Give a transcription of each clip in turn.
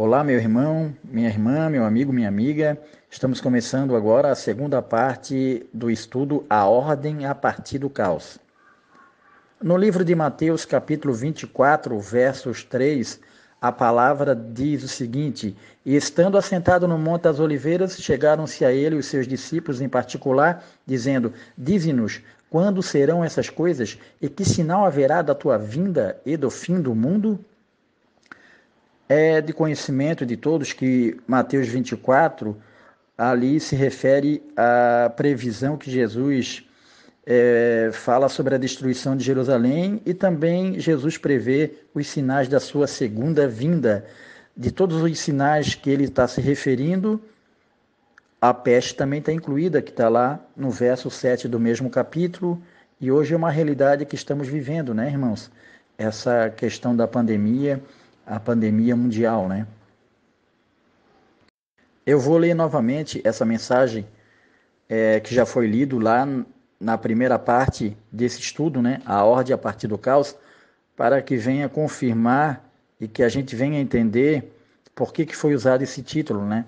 Olá, meu irmão, minha irmã, meu amigo, minha amiga. Estamos começando agora a segunda parte do estudo A Ordem a partir do Caos. No livro de Mateus, capítulo 24, versos 3, a palavra diz o seguinte: E estando assentado no Monte das Oliveiras, chegaram-se a ele os seus discípulos em particular, dizendo: Dize-nos, quando serão essas coisas? E que sinal haverá da tua vinda e do fim do mundo? É de conhecimento de todos que Mateus 24 ali se refere à previsão que Jesus fala sobre a destruição de Jerusalém, e também Jesus prevê os sinais da sua segunda vinda. De todos os sinais que ele está se referindo, a peste também está incluída, que está lá no verso 7 do mesmo capítulo, e hoje é uma realidade que estamos vivendo, né, irmãos? Essa questão da pandemia, a pandemia mundial, né? Eu vou ler novamente essa mensagem que já foi lido lá na primeira parte desse estudo, né? A ordem a partir do caos, para que venha confirmar e que a gente venha entender por que foi usado esse título, né?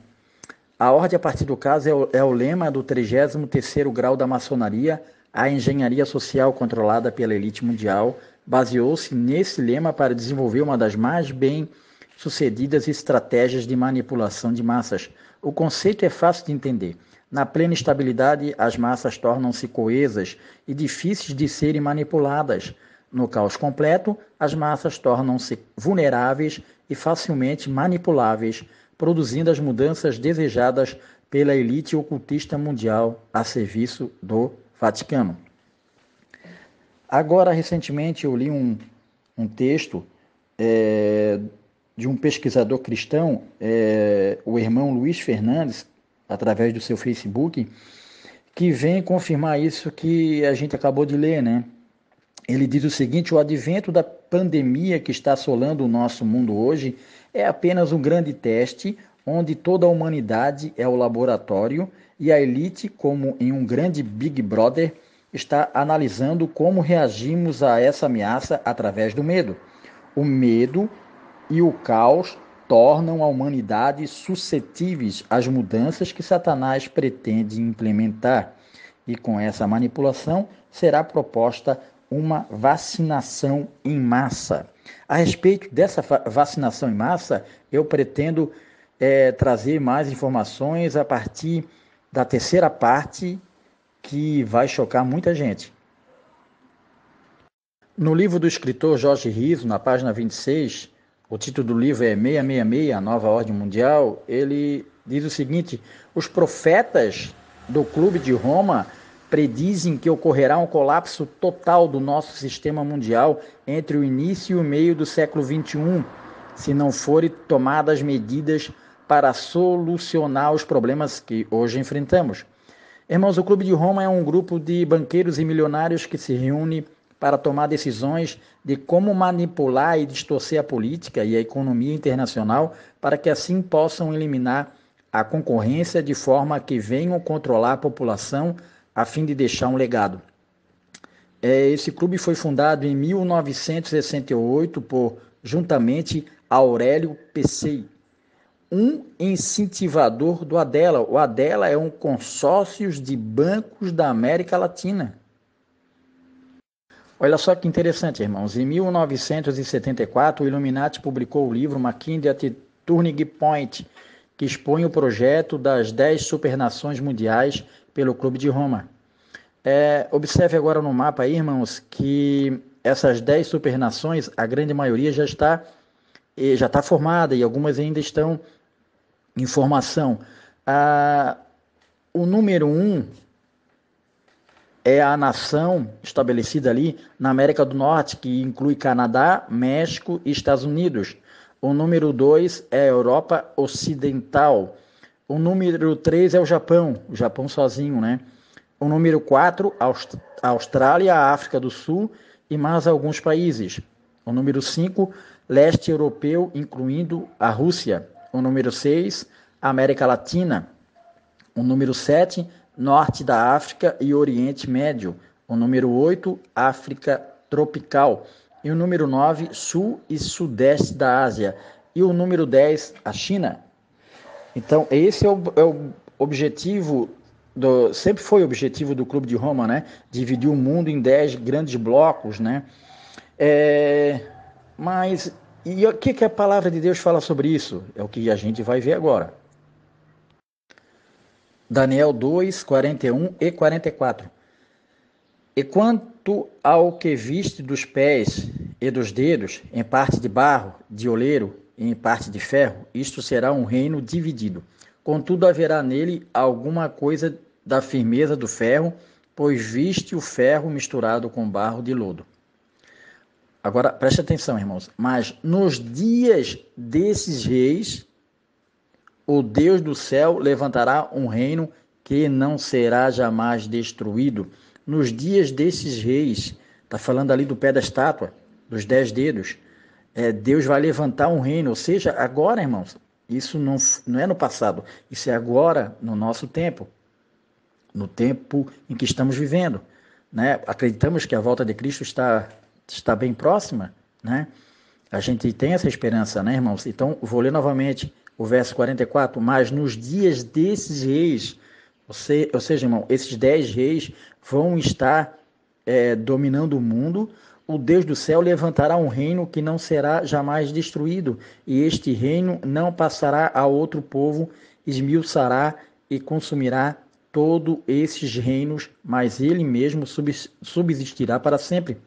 A ordem a partir do caos é o lema do 33º grau da maçonaria. A engenharia social controlada pela elite mundial baseou-se nesse lema para desenvolver uma das mais bem-sucedidas estratégias de manipulação de massas. O conceito é fácil de entender. Na plena estabilidade, as massas tornam-se coesas e difíceis de serem manipuladas. No caos completo, as massas tornam-se vulneráveis e facilmente manipuláveis, produzindo as mudanças desejadas pela elite ocultista mundial a serviço do Vaticano. Agora, recentemente, eu li um texto de um pesquisador cristão, o irmão Luiz Fernandes, através do seu Facebook, que vem confirmar isso que a gente acabou de ler, né? Ele diz o seguinte: o advento da pandemia que está assolando o nosso mundo hoje é apenas um grande teste, onde toda a humanidade é o laboratório e a elite, como em um grande Big Brother, está analisando como reagimos a essa ameaça através do medo. O medo e o caos tornam a humanidade suscetíveis às mudanças que Satanás pretende implementar. E com essa manipulação será proposta uma vacinação em massa. A respeito dessa vacinação em massa, eu pretendo trazer mais informações a partir da terceira parte, que vai chocar muita gente. No livro do escritor Jorge Riso, na página 26, o título do livro é 666, a nova ordem mundial, ele diz o seguinte: os profetas do Clube de Roma predizem que ocorrerá um colapso total do nosso sistema mundial entre o início e o meio do século XXI, se não forem tomadas medidas para solucionar os problemas que hoje enfrentamos. Irmãos, o Clube de Roma é um grupo de banqueiros e milionários que se reúne para tomar decisões de como manipular e distorcer a política e a economia internacional, para que assim possam eliminar a concorrência de forma que venham controlar a população a fim de deixar um legado. Esse clube foi fundado em 1968 por, juntamente, Aurélio Pesei, um incentivador do ADELA. O ADELA é um consórcio de bancos da América Latina. Olha só que interessante, irmãos. Em 1974, o Illuminati publicou o livro Mackinder at Turning Point, que expõe o projeto das 10 supernações mundiais pelo Clube de Roma. Observe agora no mapa aí, irmãos, que essas 10 supernações, a grande maioria já está formada e algumas ainda estão em formação. O número 1 é a nação estabelecida ali na América do Norte, que inclui Canadá, México e Estados Unidos. O número 2 é a Europa Ocidental. O número 3 é o Japão sozinho, né? O número 4, a Austrália, a África do Sul e mais alguns países. O número 5, leste europeu, incluindo a Rússia. O número 6, América Latina. O número 7, norte da África e Oriente Médio. O número 8, África tropical. E o número 9, sul e sudeste da Ásia. e o número 10, a China. Então, esse é o objetivo, sempre foi o objetivo do Clube de Roma, né? Dividir o mundo em 10 grandes blocos, né? Mas, e o que a palavra de Deus fala sobre isso? É o que a gente vai ver agora. Daniel 2, 41 e 44. E quanto ao que viste dos pés e dos dedos, em parte de barro, de oleiro, e em parte de ferro, isto será um reino dividido. Contudo, haverá nele alguma coisa da firmeza do ferro, pois viste o ferro misturado com barro de lodo. Agora, preste atenção, irmãos. Mas nos dias desses reis, o Deus do céu levantará um reino que não será jamais destruído. Nos dias desses reis, está falando ali do pé da estátua, dos 10 dedos, Deus vai levantar um reino, ou seja, agora, irmãos, isso não é no passado, isso é agora, no nosso tempo, no tempo em que estamos vivendo, né? Acreditamos que a volta de Cristo está bem próxima, né? A gente tem essa esperança, né, irmãos? Então, vou ler novamente o verso 44. Mas nos dias desses reis, ou seja, irmão, esses 10 reis vão estar dominando o mundo. O Deus do céu levantará um reino que não será jamais destruído, e este reino não passará a outro povo, esmiuçará e consumirá todos esses reinos, mas ele mesmo subsistirá para sempre.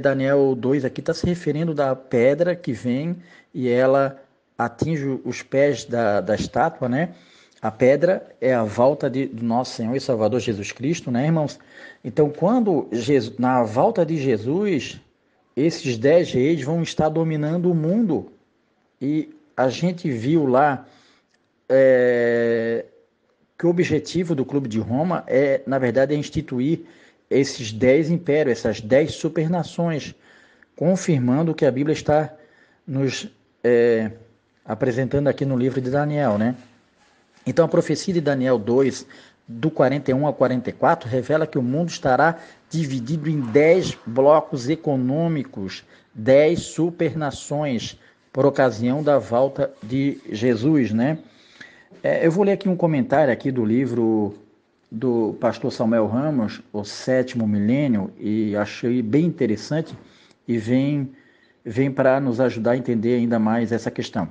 Daniel 2 aqui está se referindo da pedra que vem e ela atinge os pés da estátua, né? A pedra é a volta do nosso Senhor e Salvador Jesus Cristo, né, irmãos? Então, na volta de Jesus, esses 10 reis vão estar dominando o mundo. E a gente viu lá que o objetivo do Clube de Roma na verdade, instituir esses 10 impérios, essas 10 supernações, confirmando o que a Bíblia está nos apresentando aqui no livro de Daniel, né? Então, a profecia de Daniel 2, do 41 ao 44, revela que o mundo estará dividido em 10 blocos econômicos, 10 supernações, por ocasião da volta de Jesus, né? Eu vou ler aqui um comentário aqui do livro do pastor Samuel Ramos, O Sétimo Milênio, e achei bem interessante e vem para nos ajudar a entender ainda mais essa questão.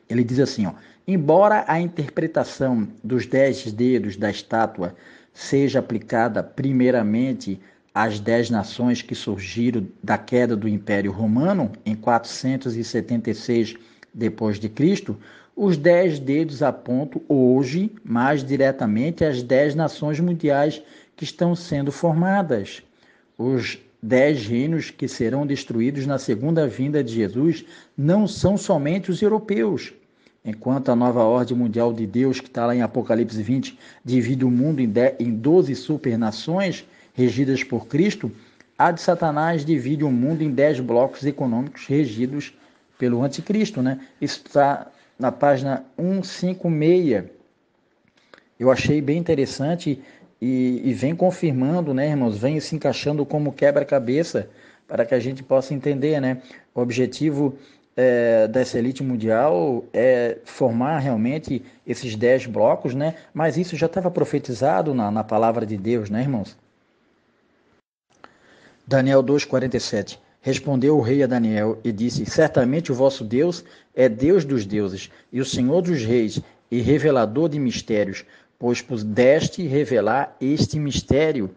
Ele diz assim, embora a interpretação dos 10 dedos da estátua seja aplicada primeiramente às 10 nações que surgiram da queda do Império Romano em 476 depois de Cristo, os 10 dedos apontam hoje mais diretamente às 10 nações mundiais que estão sendo formadas. Os 10 reinos que serão destruídos na segunda vinda de Jesus não são somente os europeus. Enquanto a nova ordem mundial de Deus, que está lá em Apocalipse 20, divide o mundo em 12 supernações regidas por Cristo, a de Satanás divide o mundo em 10 blocos econômicos regidos pelo anticristo, né? Isso está na página 156. Eu achei bem interessante e vem confirmando, né, irmãos? Vem se encaixando como quebra-cabeça para que a gente possa entender, né? O objetivo dessa elite mundial é formar realmente esses 10 blocos, né? Mas isso já estava profetizado na palavra de Deus, né, irmãos? Daniel 2,47. Respondeu o rei a Daniel e disse, certamente o vosso Deus é Deus dos deuses e o Senhor dos reis e revelador de mistérios, pois pudeste revelar este mistério.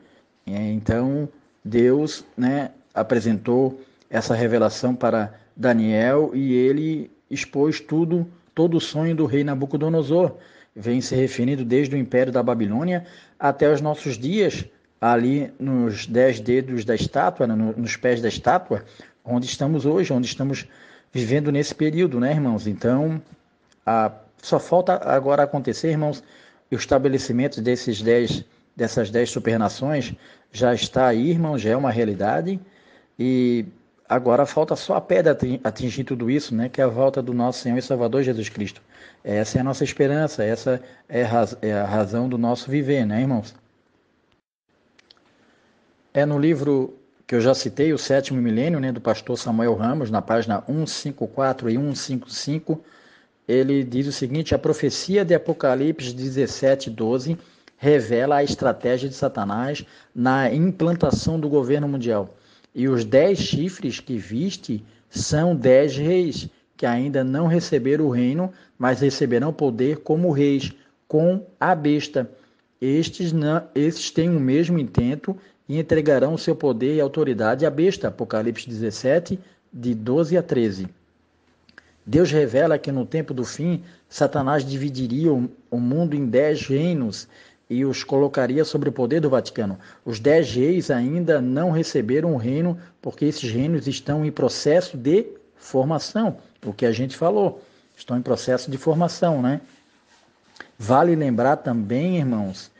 Então, Deus, né, apresentou essa revelação para Daniel e ele expôs todo o sonho do rei Nabucodonosor. Vem se referindo desde o Império da Babilônia até os nossos dias, ali nos 10 dedos da estátua, nos pés da estátua, onde estamos hoje, onde estamos vivendo nesse período, né, irmãos? Então, só falta agora acontecer, irmãos, o estabelecimento dessas 10 supernações já está aí, irmãos, já é uma realidade, e agora falta só a pedra atingir tudo isso, né, que é a volta do nosso Senhor e Salvador Jesus Cristo. Essa é a nossa esperança, essa é a razão do nosso viver, né, irmãos? No livro que eu já citei, o Sétimo Milênio, né, do pastor Samuel Ramos, na página 154 e 155, ele diz o seguinte: a profecia de Apocalipse 17:12 revela a estratégia de Satanás na implantação do governo mundial. E os 10 chifres que viste são 10 reis, que ainda não receberam o reino, mas receberão poder como reis, com a besta. Estes têm o mesmo intento e entregarão o seu poder e autoridade à besta. Apocalipse 17, de 12 a 13. Deus revela que no tempo do fim, Satanás dividiria o mundo em 10 reinos e os colocaria sobre o poder do Vaticano. Os 10 reis ainda não receberam o reino, porque esses reinos estão em processo de formação. O que a gente falou, estão em processo de formação, né? Vale lembrar também, irmãos,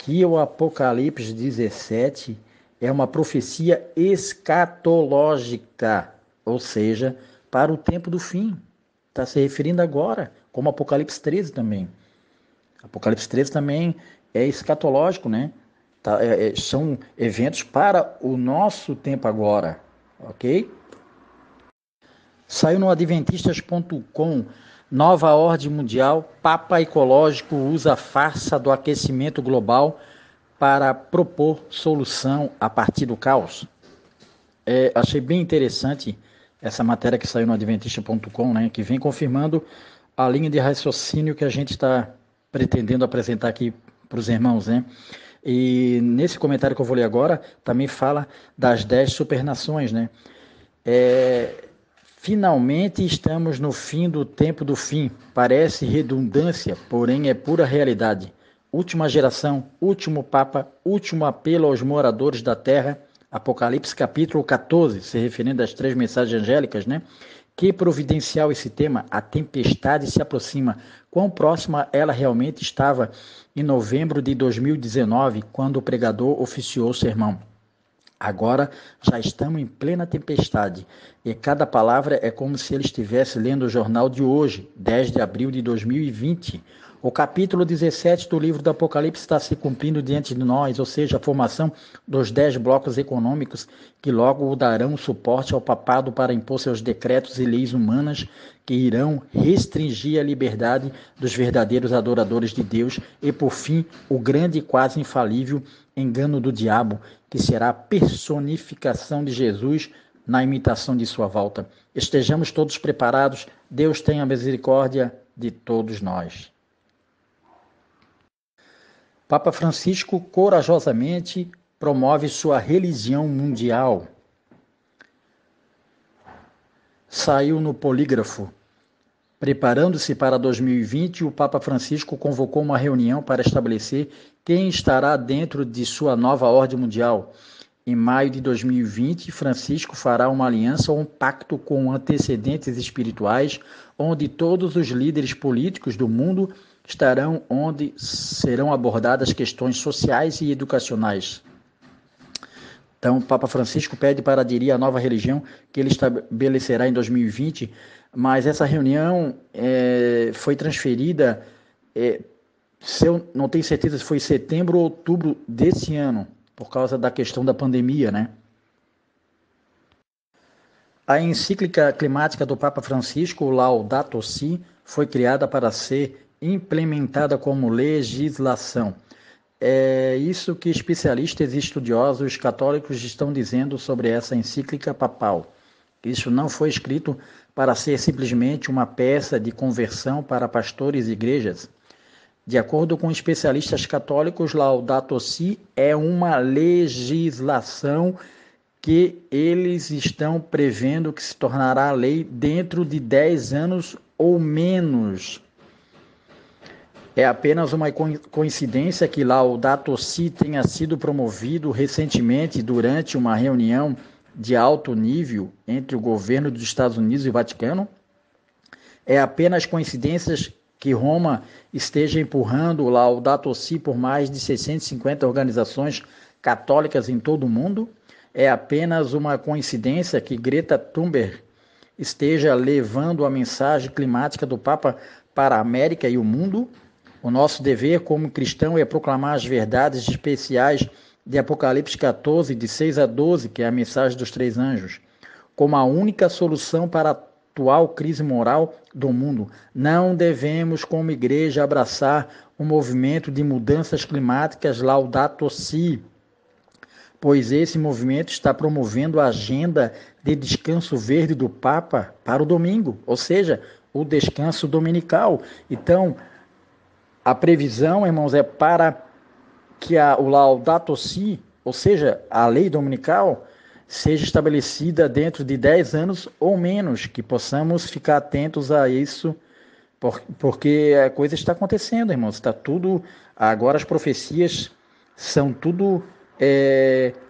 que o Apocalipse 17 é uma profecia escatológica, ou seja, para o tempo do fim. Está se referindo agora, como Apocalipse 13 também. Apocalipse 13 também é escatológico, né? São eventos para o nosso tempo agora, ok? Saiu no adventistas.com, nova ordem mundial, Papa ecológico usa a farsa do aquecimento global para propor solução a partir do caos. Achei bem interessante essa matéria que saiu no adventista.com, né, que vem confirmando a linha de raciocínio que a gente está pretendendo apresentar aqui para os irmãos, né? E nesse comentário que eu vou ler agora, também fala das 10 supernações, né? Finalmente estamos no fim do tempo do fim. Parece redundância, porém é pura realidade. Última geração, último Papa, último apelo aos moradores da Terra. Apocalipse capítulo 14, se referindo às 3 mensagens angélicas, né? Que providencial esse tema, a tempestade se aproxima. Quão próxima ela realmente estava em novembro de 2019, quando o pregador oficiou o sermão. Agora já estamos em plena tempestade e cada palavra é como se ele estivesse lendo o jornal de hoje, 10 de abril de 2020. O capítulo 17 do livro do Apocalipse está se cumprindo diante de nós, ou seja, a formação dos 10 blocos econômicos que logo darão suporte ao papado para impor seus decretos e leis humanas que irão restringir a liberdade dos verdadeiros adoradores de Deus e, por fim, o grande e quase infalível engano do diabo, que será a personificação de Jesus na imitação de sua volta. Estejamos todos preparados. Deus tenha misericórdia de todos nós. Papa Francisco corajosamente promove sua religião mundial. Saiu no Polígrafo. Preparando-se para 2020, o Papa Francisco convocou uma reunião para estabelecer quem estará dentro de sua nova ordem mundial. Em maio de 2020, Francisco fará uma aliança ou um pacto com antecedentes espirituais, onde todos os líderes políticos do mundo estarão, onde serão abordadas questões sociais e educacionais. Então, o Papa Francisco pede para aderir à nova religião que ele estabelecerá em 2020, mas essa reunião foi transferida, se eu não tenho certeza se foi setembro ou outubro desse ano, por causa da questão da pandemia, né? A encíclica climática do Papa Francisco, Laudato Si, foi criada para ser implementada como legislação. É isso que especialistas e estudiosos católicos estão dizendo sobre essa encíclica papal. Isso não foi escrito para ser simplesmente uma peça de conversão para pastores e igrejas. De acordo com especialistas católicos, Laudato Si é uma legislação que eles estão prevendo que se tornará lei dentro de 10 anos ou menos. É apenas uma coincidência que Laudato Si tenha sido promovido recentemente durante uma reunião de alto nível entre o governo dos Estados Unidos e o Vaticano? É apenas coincidência que Roma esteja empurrando o Laudato Si por mais de 650 organizações católicas em todo o mundo? É apenas uma coincidência que Greta Thunberg esteja levando a mensagem climática do Papa para a América e o mundo? O nosso dever como cristão é proclamar as verdades especiais de Apocalipse 14, de 6 a 12, que é a mensagem dos 3 anjos, como a única solução para a atual crise moral do mundo. Não devemos, como igreja, abraçar um movimento de mudanças climáticas Laudato Si, pois esse movimento está promovendo a agenda de descanso verde do Papa para o domingo, ou seja, o descanso dominical. Então, a previsão, irmãos, é para que o Laudato Si, ou seja, a lei dominical, seja estabelecida dentro de 10 anos ou menos, que possamos ficar atentos a isso, porque a coisa está acontecendo, irmãos. Está tudo. Agora as profecias são tudo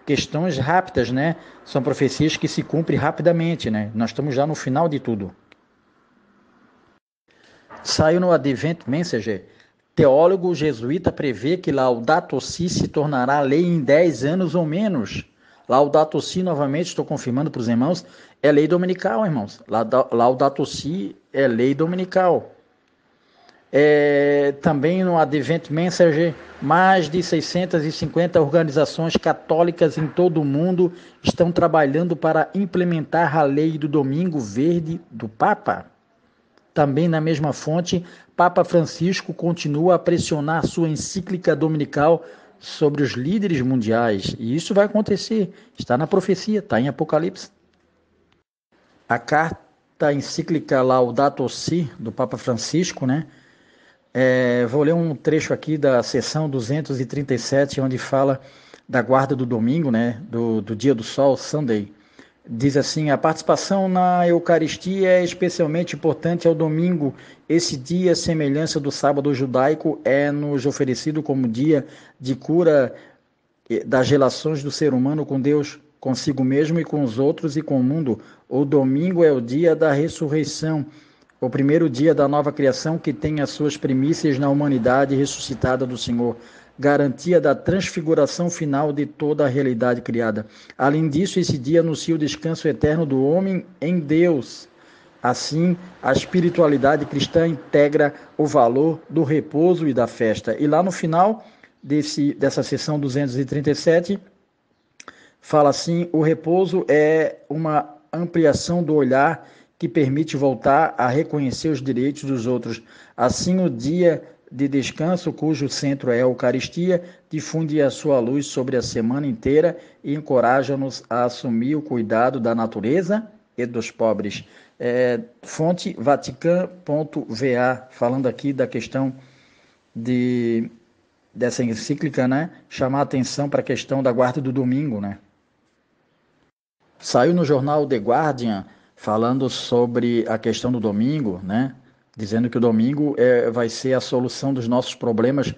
questões rápidas, né? São profecias que se cumprem rapidamente, né? Nós estamos já no final de tudo. Saiu no Advent Messenger. Teólogo jesuíta prevê que Laudato Si se tornará lei em 10 anos ou menos. Laudato Si, novamente, estou confirmando para os irmãos, é lei dominical, irmãos. Laudato Si é lei dominical. Também no Advent Messenger, mais de 650 organizações católicas em todo o mundo estão trabalhando para implementar a lei do Domingo Verde do Papa. Também na mesma fonte, Papa Francisco continua a pressionar sua encíclica dominical sobre os líderes mundiais. E isso vai acontecer, está na profecia, está em Apocalipse. A carta encíclica Laudato Si, do Papa Francisco, né? Vou ler um trecho aqui da seção 237, onde fala da guarda do domingo, né? Do dia do sol, Sunday. Diz assim: a participação na Eucaristia é especialmente importante ao domingo. Esse dia, semelhança do sábado judaico, é-nos oferecido como dia de cura das relações do ser humano com Deus, consigo mesmo e com os outros e com o mundo. O domingo é o dia da ressurreição, o primeiro dia da nova criação que tem as suas primícias na humanidade ressuscitada do Senhor, garantia da transfiguração final de toda a realidade criada. Além disso, esse dia anuncia o descanso eterno do homem em Deus. Assim, a espiritualidade cristã integra o valor do repouso e da festa. E lá no final dessa sessão 237, fala assim: o repouso é uma ampliação do olhar que permite voltar a reconhecer os direitos dos outros. Assim, o dia de descanso, cujo centro é a Eucaristia, difunde a sua luz sobre a semana inteira e encoraja-nos a assumir o cuidado da natureza e dos pobres. Fonte Vatican.va, falando aqui da questão dessa encíclica, né? Chamar a atenção para a questão da guarda do domingo, né? Saiu no jornal The Guardian falando sobre a questão do domingo, né? Dizendo que o domingo vai ser a solução dos nossos problemas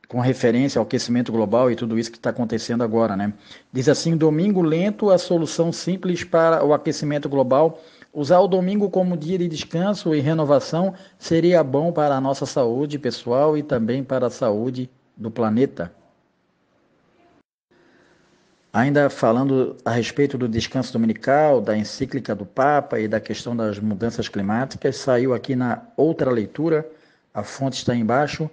com referência ao aquecimento global e tudo isso que está acontecendo agora, né? Diz assim: domingo lento, a solução simples para o aquecimento global. Usar o domingo como dia de descanso e renovação seria bom para a nossa saúde pessoal e também para a saúde do planeta. Ainda falando a respeito do descanso dominical, da encíclica do Papa e da questão das mudanças climáticas, saiu aqui na outra leitura, a fonte está embaixo,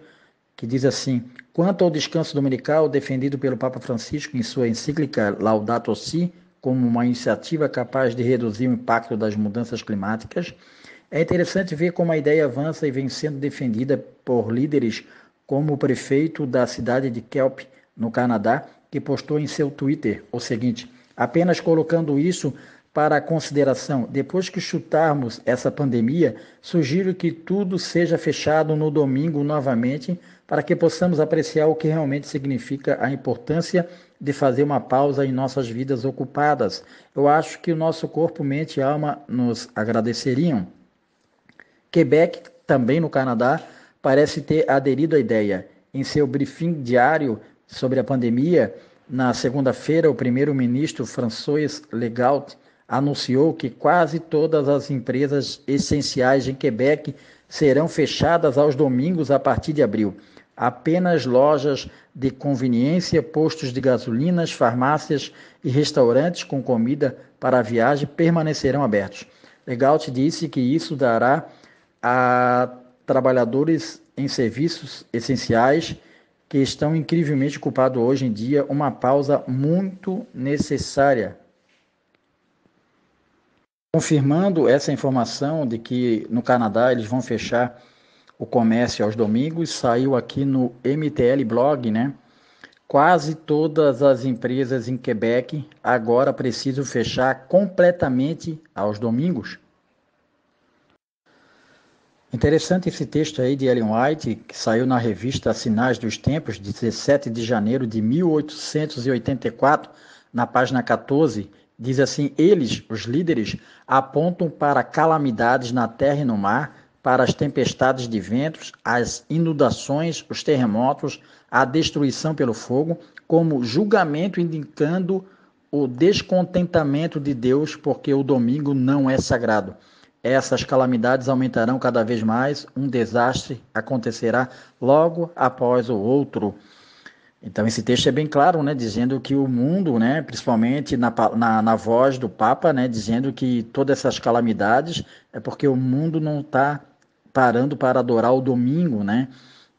que diz assim: quanto ao descanso dominical defendido pelo Papa Francisco em sua encíclica Laudato Si, como uma iniciativa capaz de reduzir o impacto das mudanças climáticas, é interessante ver como a ideia avança e vem sendo defendida por líderes como o prefeito da cidade de Kelp, no Canadá, que postou em seu Twitter o seguinte: apenas colocando isso para consideração, depois que chutarmos essa pandemia, sugiro que tudo seja fechado no domingo novamente, para que possamos apreciar o que realmente significa a importância de fazer uma pausa em nossas vidas ocupadas. Eu acho que o nosso corpo, mente e alma nos agradeceriam. Quebec, também no Canadá, parece ter aderido à ideia. Em seu briefing diário sobre a pandemia, na segunda-feira, o primeiro-ministro François Legault anunciou que quase todas as empresas essenciais em Quebec serão fechadas aos domingos a partir de abril. Apenas lojas de conveniência, postos de gasolinas, farmácias e restaurantes com comida para a viagem permanecerão abertos. Legault disse que isso dará a trabalhadores em serviços essenciais que estão incrivelmente ocupados hoje em dia, uma pausa muito necessária. Confirmando essa informação de que no Canadá eles vão fechar o comércio aos domingos, saiu aqui no MTL Blog, né? Quase todas as empresas em Quebec agora precisam fechar completamente aos domingos. Interessante esse texto aí de Ellen White, que saiu na revista Sinais dos Tempos, 17 de janeiro de 1884, na página 14, diz assim: eles, os líderes, apontam para calamidades na terra e no mar, para as tempestades de ventos, as inundações, os terremotos, a destruição pelo fogo, como julgamento indicando o descontentamento de Deus, porque o domingo não é sagrado. Essas calamidades aumentarão cada vez mais, um desastre acontecerá logo após o outro. Então esse texto é bem claro, né, dizendo que o mundo, né, principalmente na voz do Papa, né, dizendo que todas essas calamidades é porque o mundo não está parando para adorar o domingo, né,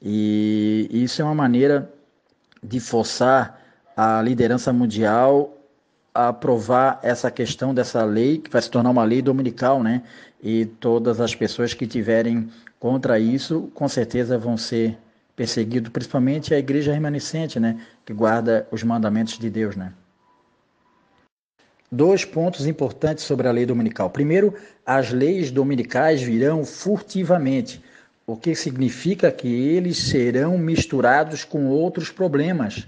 e isso é uma maneira de forçar a liderança mundial a aprovar essa questão dessa lei, que vai se tornar uma lei dominical, né, e todas as pessoas que tiverem contra isso, com certeza vão ser perseguidos, principalmente a igreja remanescente, né, que guarda os mandamentos de Deus, né. Dois pontos importantes sobre a lei dominical. Primeiro, as leis dominicais virão furtivamente, o que significa que eles serão misturados com outros problemas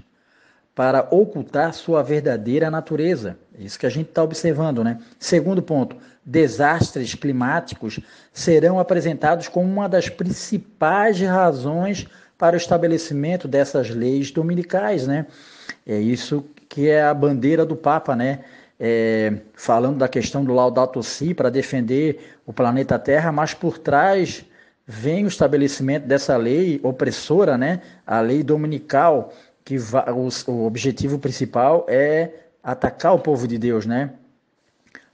para ocultar sua verdadeira natureza. É isso que a gente está observando, né? Segundo ponto, desastres climáticos serão apresentados como uma das principais razões para o estabelecimento dessas leis dominicais, né? É isso que é a bandeira do Papa, né? Falando da questão do Laudato Si para defender o planeta Terra, mas por trás vem o estabelecimento dessa lei opressora, né? A lei dominical, que o objetivo principal é atacar o povo de Deus, né?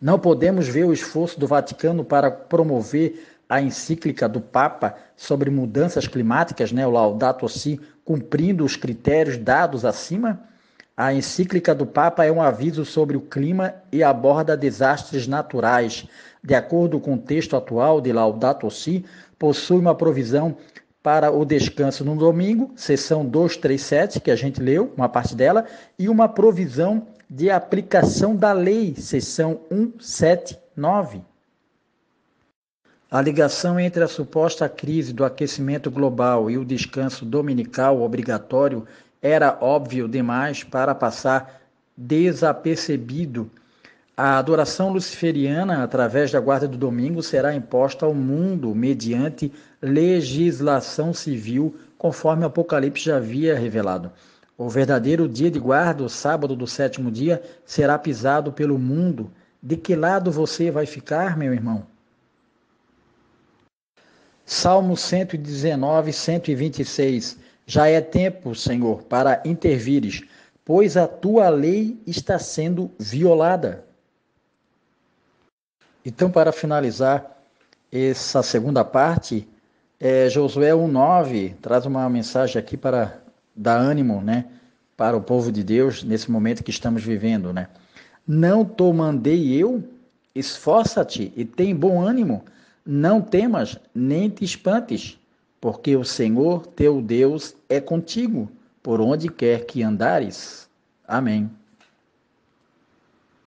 Não podemos ver o esforço do Vaticano para promover a encíclica do Papa sobre mudanças climáticas, né, o Laudato Si, cumprindo os critérios dados acima. A encíclica do Papa é um aviso sobre o clima e aborda desastres naturais. De acordo com o texto atual de Laudato Si, possui uma provisão para o descanso no domingo, seção 237, que a gente leu, uma parte dela, e uma provisão de aplicação da lei, seção 179. A ligação entre a suposta crise do aquecimento global e o descanso dominical obrigatório era óbvio demais para passar desapercebido. A adoração luciferiana, através da guarda do domingo, será imposta ao mundo mediante legislação civil, conforme o Apocalipse já havia revelado. O verdadeiro dia de guarda, o sábado do sétimo dia, será pisado pelo mundo. De que lado você vai ficar, meu irmão? Salmo 119, 126. Já é tempo, Senhor, para intervires, pois a tua lei está sendo violada. Então, para finalizar essa segunda parte, Josué 1,9 traz uma mensagem aqui para dar ânimo, né, para o povo de Deus nesse momento que estamos vivendo, né? Não te mandei eu? Esforça-te e tem bom ânimo. Não temas, nem te espantes, porque o Senhor teu Deus é contigo, por onde quer que andares. Amém.